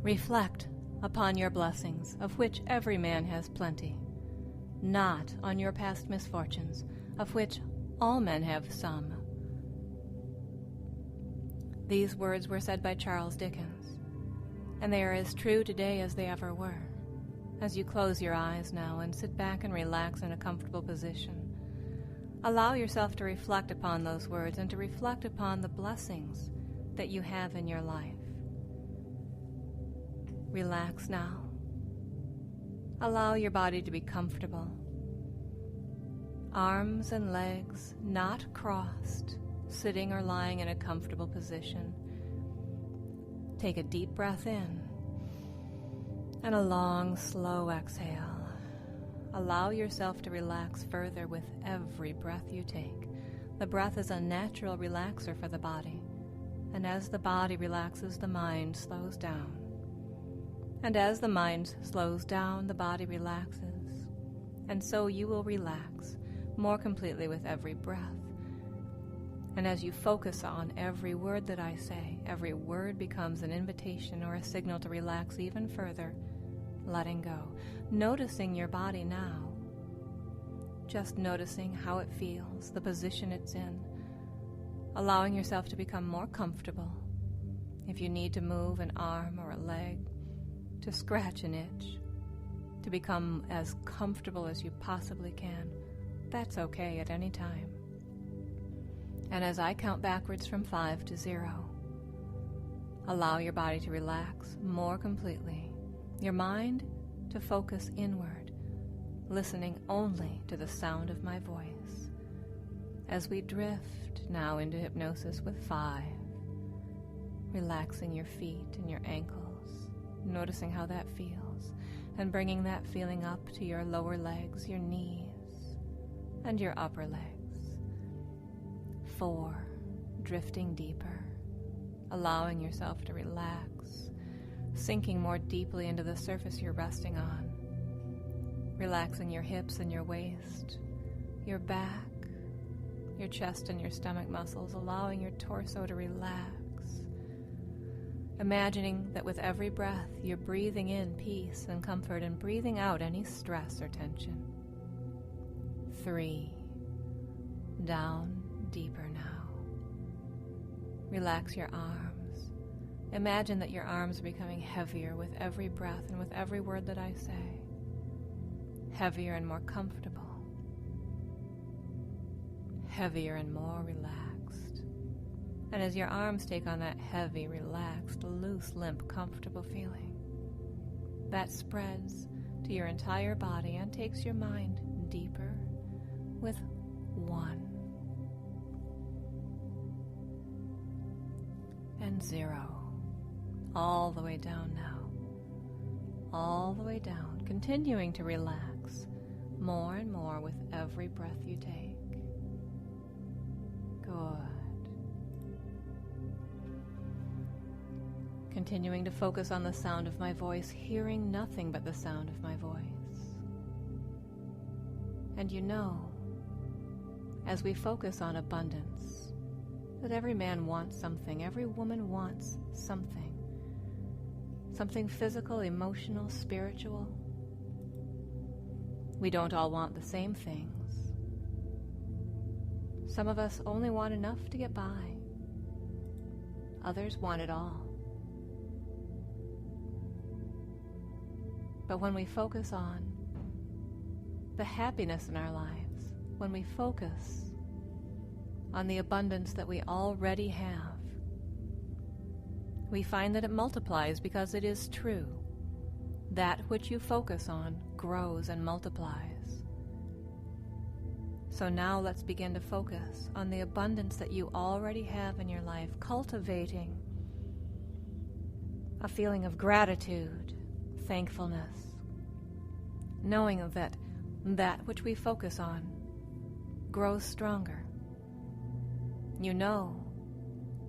Reflect upon your blessings, of which every man has plenty, not on your past misfortunes, of which all men have some. These words were said by Charles Dickens, and they are as true today as they ever were. As you close your eyes now and sit back and relax in a comfortable position, allow yourself to reflect upon those words and to reflect upon the blessings that you have in your life. Relax now. Allow your body to be comfortable. Arms and legs not crossed, sitting or lying in a comfortable position. Take a deep breath in and a long, slow exhale. Allow yourself to relax further with every breath you take. The breath is a natural relaxer for the body, and as the body relaxes, the mind slows down. And as the mind slows down, the body relaxes, and so you will relax more completely with every breath. And as you focus on every word that I say, every word becomes an invitation or a signal to relax even further, letting go, noticing your body now, just noticing how it feels, the position it's in, allowing yourself to become more comfortable. If you need to move an arm or a leg, to scratch an itch, to become as comfortable as you possibly can, that's okay at any time. And as I count backwards from 5 to 0, allow your body to relax more completely, your mind to focus inward, listening only to the sound of my voice. As we drift now into hypnosis with 5, relaxing your feet and your ankles, noticing how that feels, and bringing that feeling up to your lower legs, your knees, and your upper legs. 4, drifting deeper, allowing yourself to relax, sinking more deeply into the surface you're resting on, relaxing your hips and your waist, your back, your chest and your stomach muscles, allowing your torso to relax, imagining that with every breath you're breathing in peace and comfort and breathing out any stress or tension. 3, down deeper now. Relax your arms. Imagine that your arms are becoming heavier with every breath and with every word that I say. Heavier and more comfortable. Heavier and more relaxed. And as your arms take on that heavy, relaxed, loose, limp, comfortable feeling, that spreads to your entire body and takes your mind deeper with 1 and 0. All the way down now. All the way down, continuing to relax more and more with every breath you take. Good. Continuing to focus on the sound of my voice, hearing nothing but the sound of my voice. And you know, as we focus on abundance, that every man wants something, every woman wants something. Something physical, emotional, spiritual. We don't all want the same things. Some of us only want enough to get by. Others want it all. But when we focus on the happiness in our lives, when we focus on the abundance that we already have, we find that it multiplies because it is true. That which you focus on grows and multiplies. So now let's begin to focus on the abundance that you already have in your life, cultivating a feeling of gratitude, thankfulness, knowing that that which we focus on grows stronger. You know,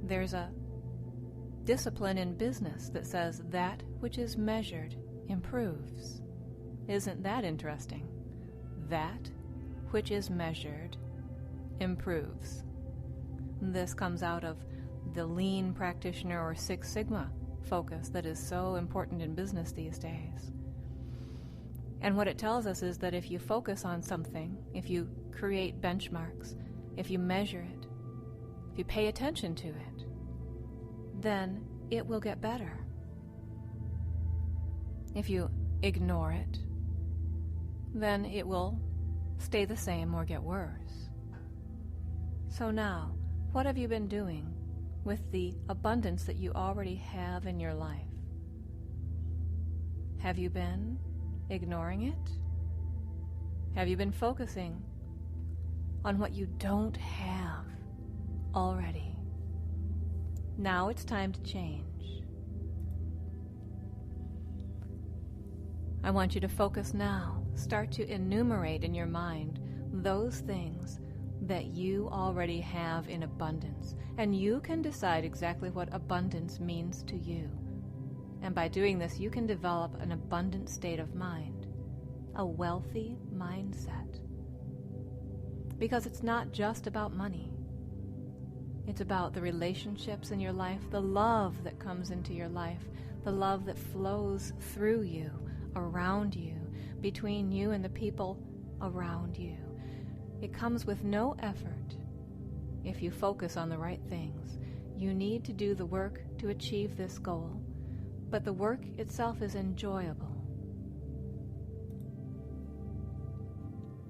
there's a discipline in business that says that which is measured improves. Isn't that interesting? That which is measured improves. This comes out of the lean practitioner or Six Sigma focus that is so important in business these days. And what it tells us is that if you focus on something, if you create benchmarks, if you measure it, if you pay attention to it, then it will get better. If you ignore it, then it will stay the same or get worse. So now, what have you been doing with the abundance that you already have in your life? Have you been ignoring it? Have you been focusing on what you don't have already? Now it's time to change. I want you to focus now. Start to enumerate in your mind those things that you already have in abundance. And you can decide exactly what abundance means to you. And by doing this, you can develop an abundant state of mind, a wealthy mindset. Because it's not just about money. It's about the relationships in your life, the love that comes into your life, the love that flows through you, around you, between you and the people around you. It comes with no effort if you focus on the right things. You need to do the work to achieve this goal, but the work itself is enjoyable.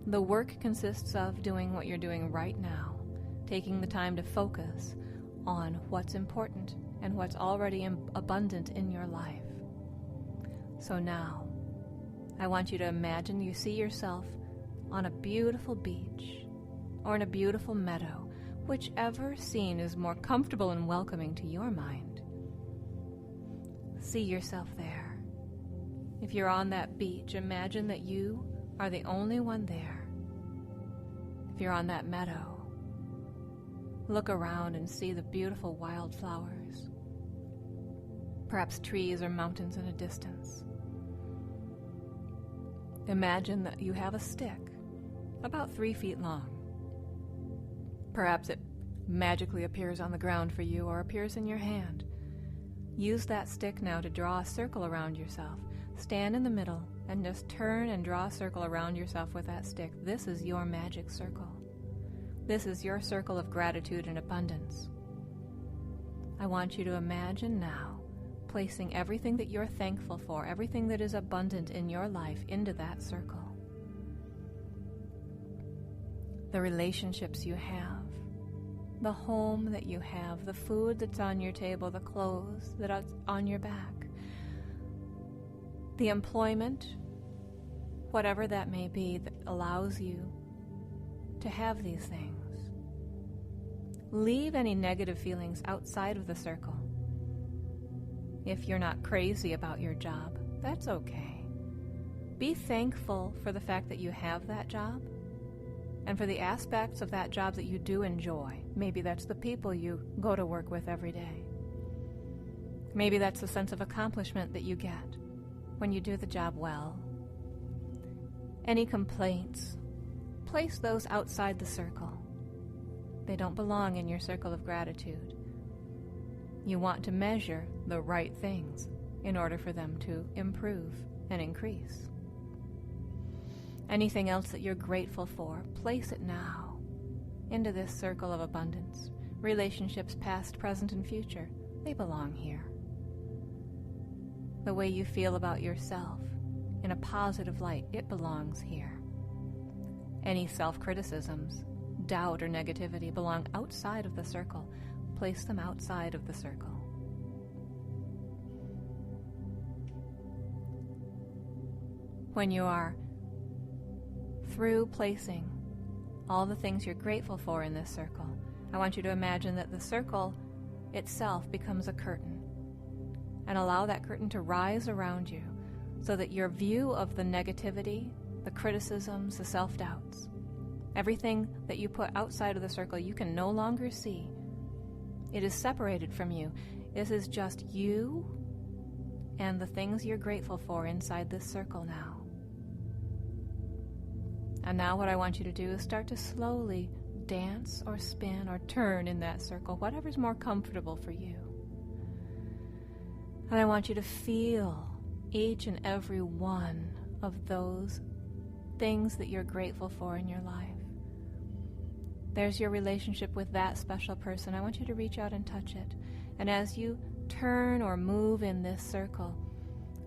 The work consists of doing what you're doing right now, taking the time to focus on what's important and what's already abundant in your life. So now, I want you to imagine you see yourself on a beautiful beach or in a beautiful meadow, whichever scene is more comfortable and welcoming to your mind. See yourself there. If you're on that beach, imagine that you are the only one there. If you're on that meadow, look around and see the beautiful wildflowers, perhaps trees or mountains in a distance. Imagine that you have a stick about 3 feet long. Perhaps it magically appears on the ground for you or appears in your hand. Use that stick now to draw a circle around yourself. Stand in the middle and just turn and draw a circle around yourself with that stick. This is your magic circle. This is your circle of gratitude and abundance. I want you to imagine now placing everything that you're thankful for, everything that is abundant in your life into that circle. The relationships you have, the home that you have, the food that's on your table, the clothes that are on your back, the employment, whatever that may be that allows you to have these things. Leave any negative feelings outside of the circle. If you're not crazy about your job, that's okay. Be thankful for the fact that you have that job and for the aspects of that job that you do enjoy. Maybe that's the people you go to work with every day. Maybe that's the sense of accomplishment that you get when you do the job well. Any complaints, place those outside the circle. They don't belong in your circle of gratitude. You want to measure the right things in order for them to improve and increase. Anything else that you're grateful for, place it now into this circle of abundance. Relationships past, present, and future, they belong here. The way you feel about yourself in a positive light, it belongs here. Any self-criticisms, doubt, or negativity belong outside of the circle. Place them outside of the circle. When you are through placing all the things you're grateful for in this circle, I want you to imagine that the circle itself becomes a curtain, and allow that curtain to rise around you so that your view of the negativity, the criticisms, the self-doubts, everything that you put outside of the circle you can no longer see. It is separated from you. This is just you and the things you're grateful for inside this circle now. And now what I want you to do is start to slowly dance or spin or turn in that circle, whatever's more comfortable for you. And I want you to feel each and every one of those things that you're grateful for in your life. There's your relationship with that special person. I want you to reach out and touch it. And as you turn or move in this circle,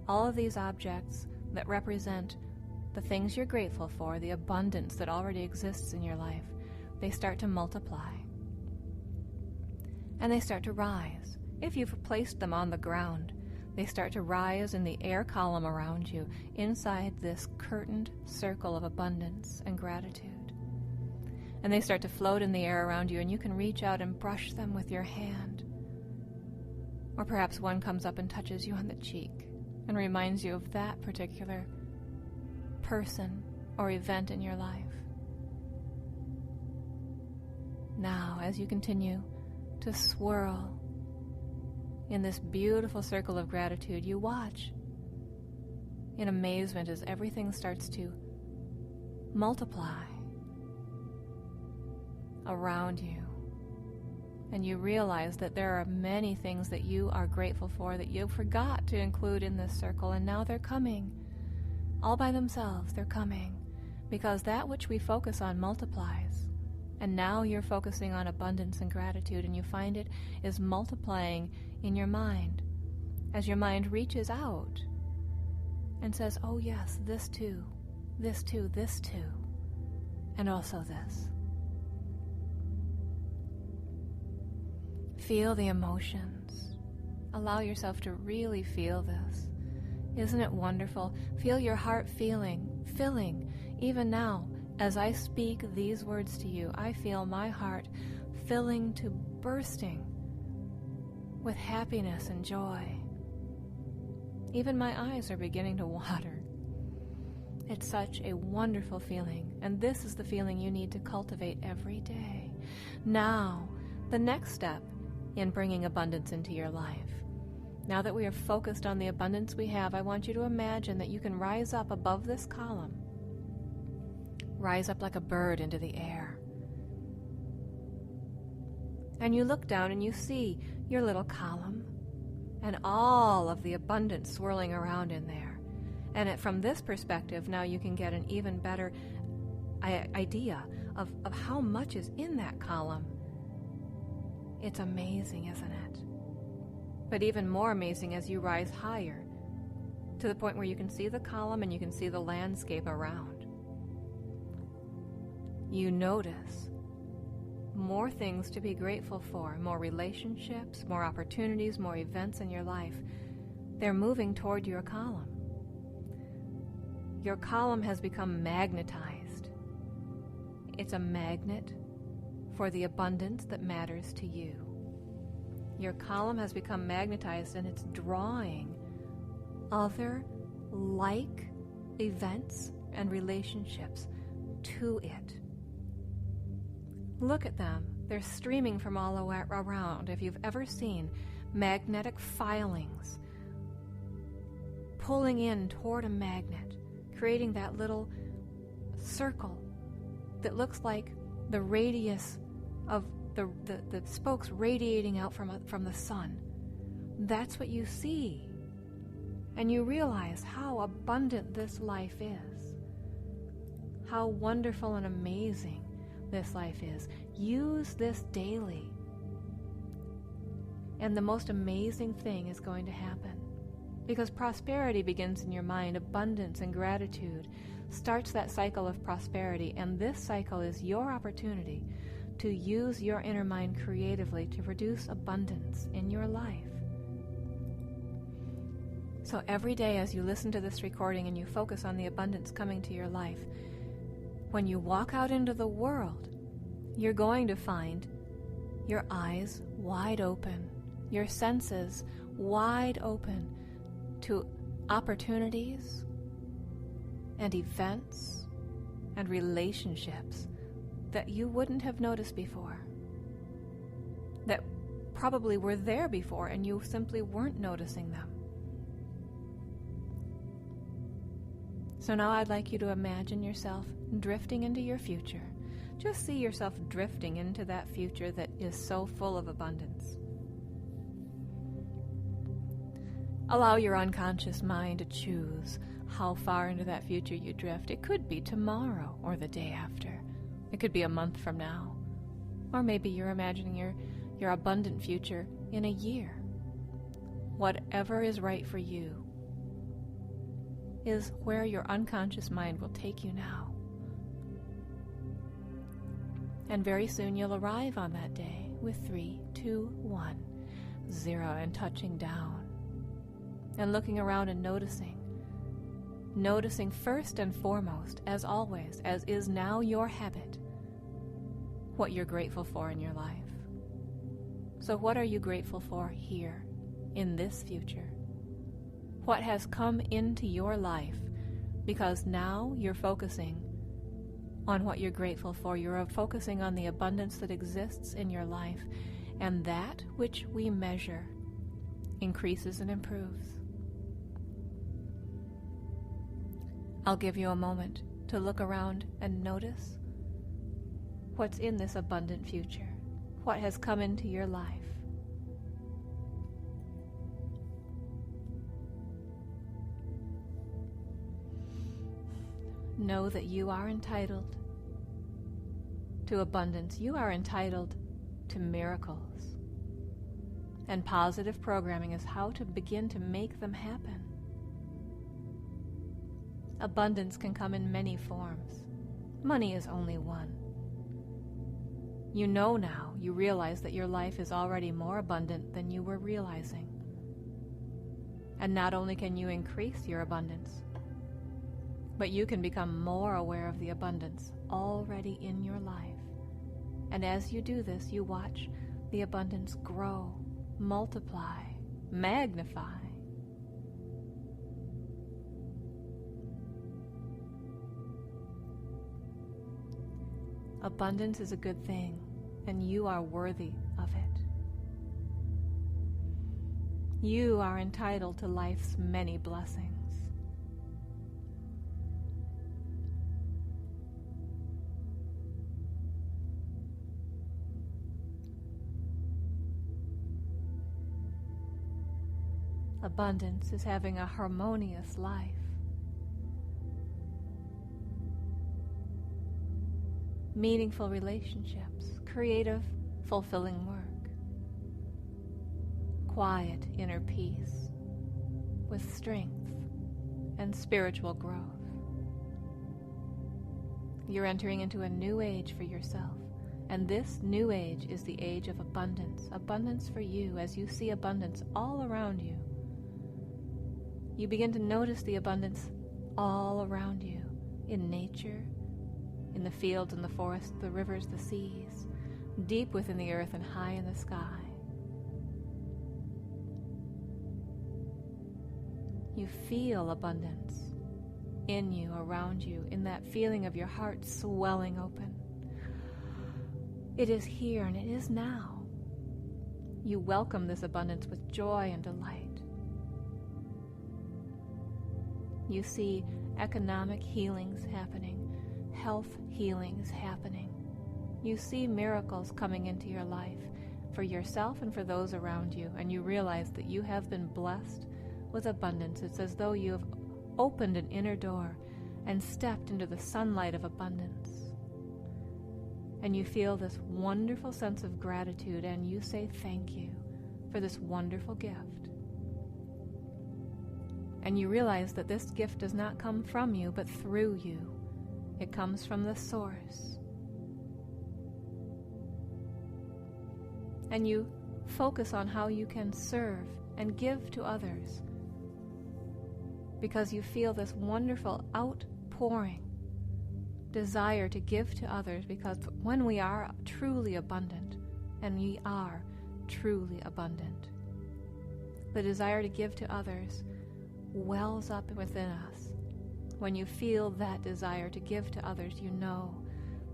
all of these objects that represent the things you're grateful for, the abundance that already exists in your life, they start to multiply. And they start to rise. If you've placed them on the ground, they start to rise in the air column around you, inside this curtained circle of abundance and gratitude. And they start to float in the air around you, and you can reach out and brush them with your hand. Or perhaps one comes up and touches you on the cheek and reminds you of that particular person or event in your life. Now, as you continue to swirl in this beautiful circle of gratitude, you watch in amazement as everything starts to multiply around you. And you realize that there are many things that you are grateful for that you forgot to include in this circle, and now they're coming. All by themselves, they're coming. Because that which we focus on multiplies. And now you're focusing on abundance and gratitude, and you find it is multiplying in your mind. As your mind reaches out and says, oh yes, this too, this too, this too, and also this. Feel the emotions. Allow yourself to really feel this. Isn't it wonderful? Feel your heart filling. Even now, as I speak these words to you, I feel my heart filling to bursting with happiness and joy. Even my eyes are beginning to water. It's such a wonderful feeling, and this is the feeling you need to cultivate every day. Now, the next step in bringing abundance into your life. Now that we are focused on the abundance we have, I want you to imagine that you can rise up above this column. Rise up like a bird into the air. And you look down and you see your little column and all of the abundance swirling around in there. And from this perspective, now you can get an even better idea of how much is in that column. It's amazing, isn't it? But even more amazing as you rise higher, to the point where you can see the column and you can see the landscape around. You notice more things to be grateful for, more relationships, more opportunities, more events in your life. They're moving toward your column. Your column has become magnetized. It's a magnet for the abundance that matters to you. Your column has become magnetized, and it's drawing other like events and relationships to it. Look at them. They're streaming from all around. If you've ever seen magnetic filings pulling in toward a magnet, creating that little circle that looks like the radius of the spokes radiating out from the sun. That's what you see. And you realize how abundant this life is. How wonderful and amazing this life is. Use this daily. And the most amazing thing is going to happen. Because prosperity begins in your mind. Abundance and gratitude starts that cycle of prosperity. And this cycle is your opportunity to use your inner mind creatively to produce abundance in your life. So every day as you listen to this recording and you focus on the abundance coming to your life, when you walk out into the world, you're going to find your eyes wide open, your senses wide open to opportunities and events and relationships that you wouldn't have noticed before, that probably were there before and you simply weren't noticing them. So now I'd like you to imagine yourself drifting into your future. Just see yourself drifting into that future that is so full of abundance. Allow your unconscious mind to choose how far into that future you drift. It could be tomorrow or the day after. It could be a month from now. Or maybe you're imagining your abundant future in a year. Whatever is right for you is where your unconscious mind will take you now. And very soon you'll arrive on that day with 3, 2, 1, 0, and touching down. And looking around and noticing first and foremost, as always, as is now your habit, what you're grateful for in your life. So what are you grateful for here, in this future? What has come into your life because now you're focusing on what you're grateful for. You're focusing on the abundance that exists in your life, and that which we measure increases and improves. I'll give you a moment to look around and notice what's in this abundant future, what has come into your life. Know that you are entitled to abundance. You are entitled to miracles. And positive programming is how to begin to make them happen. Abundance can come in many forms. Money is only one. You know now, you realize that your life is already more abundant than you were realizing. And not only can you increase your abundance, but you can become more aware of the abundance already in your life. And as you do this, you watch the abundance grow, multiply, magnify. Abundance is a good thing, and you are worthy of it. You are entitled to life's many blessings. Abundance is having a harmonious life. Meaningful relationships, creative, fulfilling work, quiet inner peace with strength and spiritual growth. You're entering into a new age for yourself, and this new age is the age of abundance. Abundance for you as you see abundance all around you. You begin to notice the abundance all around you, in nature, in the fields and the forests, the rivers, the seas, deep within the earth and high in the sky. You feel abundance in you, around you, in that feeling of your heart swelling open. It is here and it is now. You welcome this abundance with joy and delight. You see economic healings happening, health healings happening. You see miracles coming into your life for yourself and for those around you, and you realize that you have been blessed with abundance. It's as though you have opened an inner door and stepped into the sunlight of abundance. And you feel this wonderful sense of gratitude, and you say thank you for this wonderful gift. And you realize that this gift does not come from you, but through you. It comes from the source. And you focus on how you can serve and give to others, because you feel this wonderful outpouring desire to give to others, because when we are truly abundant, and we are truly abundant, the desire to give to others wells up within us. When you feel that desire to give to others, you know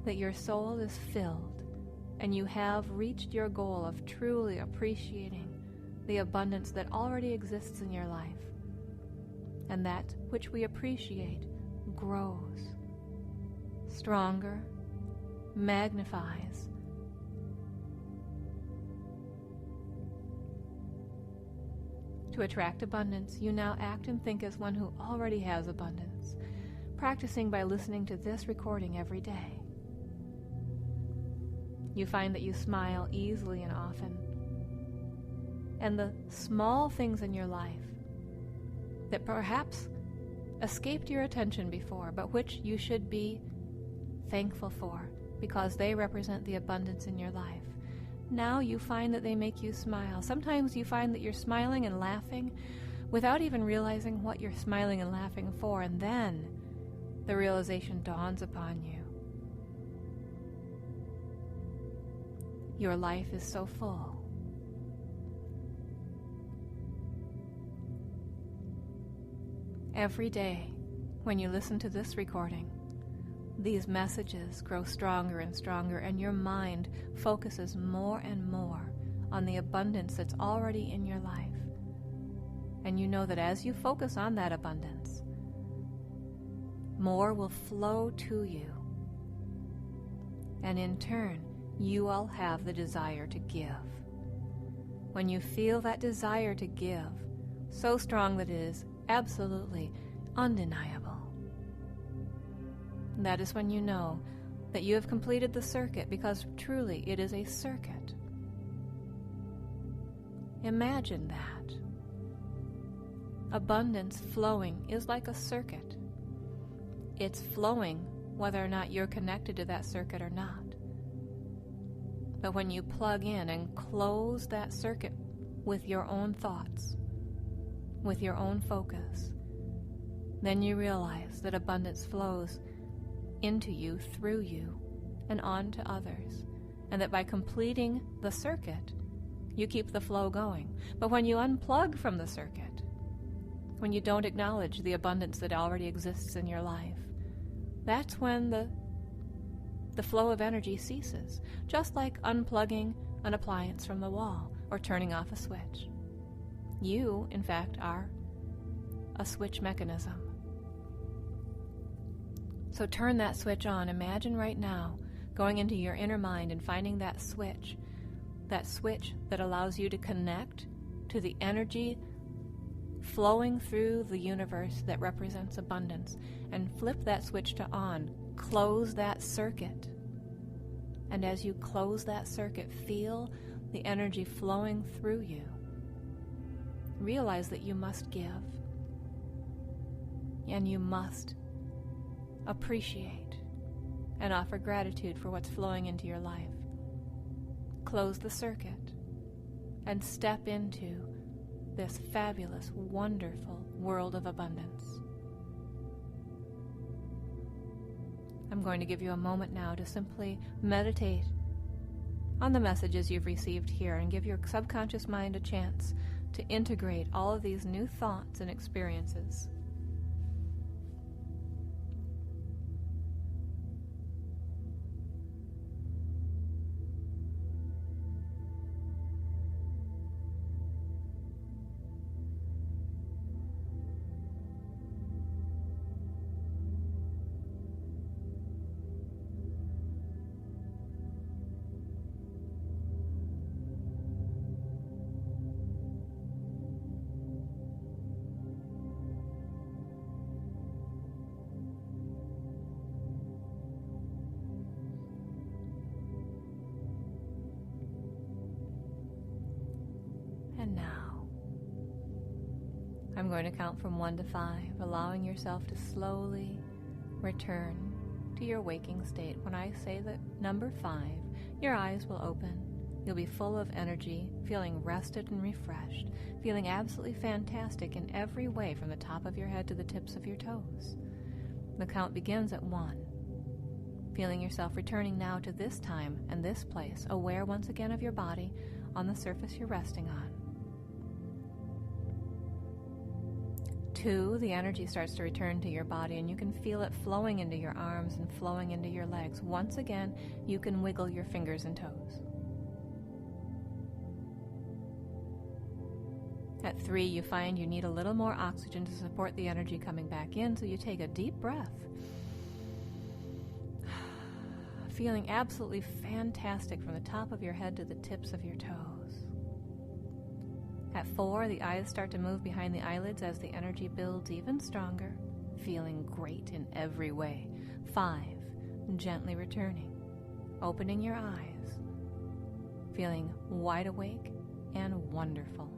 that your soul is filled and you have reached your goal of truly appreciating the abundance that already exists in your life. And that which we appreciate grows, stronger, magnifies. To to attract abundance, you now act and think as one who already has abundance, practicing by listening to this recording every day. You find that you smile easily and often, and the small things in your life that perhaps escaped your attention before, but which you should be thankful for because they represent the abundance in your life. Now you find that they make you smile. Sometimes you find that you're smiling and laughing without even realizing what you're smiling and laughing for, and then the realization dawns upon you. Your life is so full. Every day, when you listen to this recording, these messages grow stronger and stronger, and your mind focuses more and more on the abundance that's already in your life. And you know that as you focus on that abundance, more will flow to you. And in turn, you will have the desire to give. When you feel that desire to give, so strong that it is absolutely undeniable, that is when you know that you have completed the circuit, because truly it is a circuit. Imagine that. Abundance flowing is like a circuit. It's flowing whether or not you're connected to that circuit or not. But when you plug in and close that circuit with your own thoughts, with your own focus, then you realize that abundance flows into you, through you, and on to others, and that by completing the circuit, you keep the flow going. But when you unplug from the circuit, when you don't acknowledge the abundance that already exists in your life, that's when the flow of energy ceases, just like unplugging an appliance from the wall or turning off a switch. You, in fact, are a switch mechanism. So turn that switch on. Imagine right now going into your inner mind and finding that switch that allows you to connect to the energy flowing through the universe that represents abundance, and flip that switch to on. Close that circuit. And as you close that circuit, feel the energy flowing through you. Realize that you must give, and you must appreciate and offer gratitude for what's flowing into your life. Close the circuit and step into this fabulous, wonderful world of abundance. I'm going to give you a moment now to simply meditate on the messages you've received here and give your subconscious mind a chance to integrate all of these new thoughts and experiences. And now, I'm going to count from 1 to 5, allowing yourself to slowly return to your waking state. When I say the number 5, your eyes will open. You'll be full of energy, feeling rested and refreshed, feeling absolutely fantastic in every way from the top of your head to the tips of your toes. The count begins at 1. Feeling yourself returning now to this time and this place, aware once again of your body on the surface you're resting on. 2, the energy starts to return to your body, and you can feel it flowing into your arms and flowing into your legs. Once again, you can wiggle your fingers and toes. At 3, you find you need a little more oxygen to support the energy coming back in, so you take a deep breath, feeling absolutely fantastic from the top of your head to the tips of your toes. At 4, the eyes start to move behind the eyelids as the energy builds even stronger, feeling great in every way. 5, gently returning, opening your eyes, feeling wide awake and wonderful.